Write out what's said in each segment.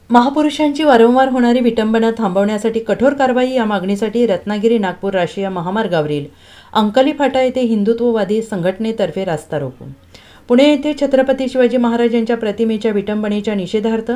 महापुरुषांची वारंवार होणारी विटंबना थांबवण्यासाठी कठोर कारवाई या मागणीसाठी रत्नागिरी नागपूर राष्ट्रीय महामार्गावरील अंकली फाटा येथे हिंदुत्ववादी संघटनेतर्फे रास्ता रोको। पुणे येथे छत्रपती शिवाजी महाराजांच्या प्रतिमेच्या विटंबनेच्या निषेधार्थ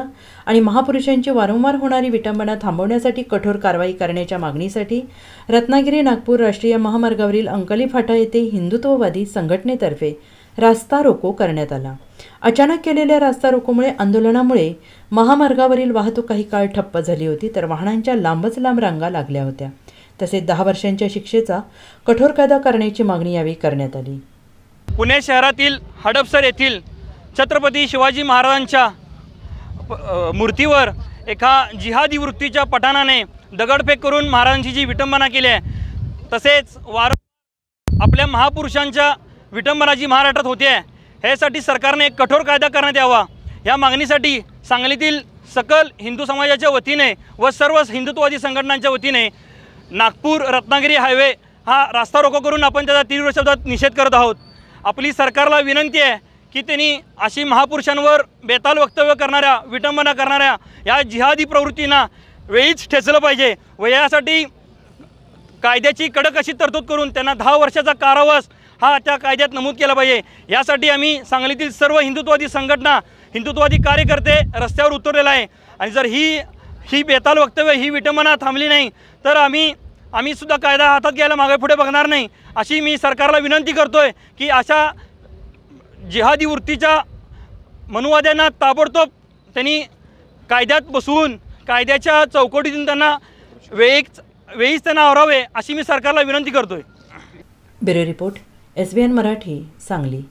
आणि महापुरुषांची वारंवार होणारी विटंबना थांबवण्यासाठी कठोर कारवाई करण्याच्या मागणीसाठी रत्नागिरी नागपूर राष्ट्रीय महामार्गावरील अंकली फाटा येथे हिंदुत्ववादी संघटनेतर्फे रास्ता रोको करण्यात आला। अचानक केलेल्या रास्ता रोकोमुळे आंदोलनामुळे महामार्गावरील वाहतूक काही काळ ठप्प झाली होती, तर वाहनांच्या लांबच लांब रांगा लागल्या होत्या। तसेच 10 वर्षांच्या शिक्षेचा कठोर कायदा करण्याची मागणी यावेळी करण्यात आली। पुणे शहरातील हडपसर येथील छत्रपती शिवाजी महाराजांच्या मूर्तीवर एका जिहादी वृत्तीच्या पठाणाने दगडफेक करून महाराजांची जी विटंबना केली आहे, तसेच आपल्या महापुरुषांच्या विटंबना जी महाराष्ट्रात होते आहे, ह्यासाठी सरकारने एक कठोर कायदा करण्यात यावा या मागणीसाठी सांगलीतील सकल हिंदू समाजाच्या वतीने व सर्व हिंदुत्ववादी संघटनांच्या वतीने नागपूर रत्नागिरी हायवे हा रास्ता रोको करून आपण त्याचा तीव्र शब्दात निषेध करत आहोत। आपली सरकारला विनंती आहे की त्यांनी अशी महापुरुषांवर बेताल वक्तव्य करणाऱ्या, विटंबना करणाऱ्या या जिहादी प्रवृत्तींना वेळीच ठेचलं पाहिजे व यासाठी कायद्याची कडक अशी तरतूद करून त्यांना 10 वर्षाचा कारावास हा त्या कायद्यात नमूद केला पाहिजे। यासाठी आम्ही सांगलीतील सर्व हिंदुत्ववादी संघटना, हिंदुत्ववादी कार्यकर्ते रस्त्यावर उतरलेला आहे आणि जर ही बेताल वक्तव्य, ही विटंबना थांबली नाही तर आम्ही सुद्धा कायदा हातात घ्यायला मागे पुढे बघणार नाही, अशी मी सरकारला विनंती करतोय की अशा जिहादी वृत्तीच्या मनुवाद्यांना ताबडतोब त्यांनी कायद्यात बसवून कायद्याच्या चौकटीतून त्यांना वेळीच त्यांना आवरावे अशी मी सरकारला विनंती करतोय। Bureau report, SBN Marathi, Sangli.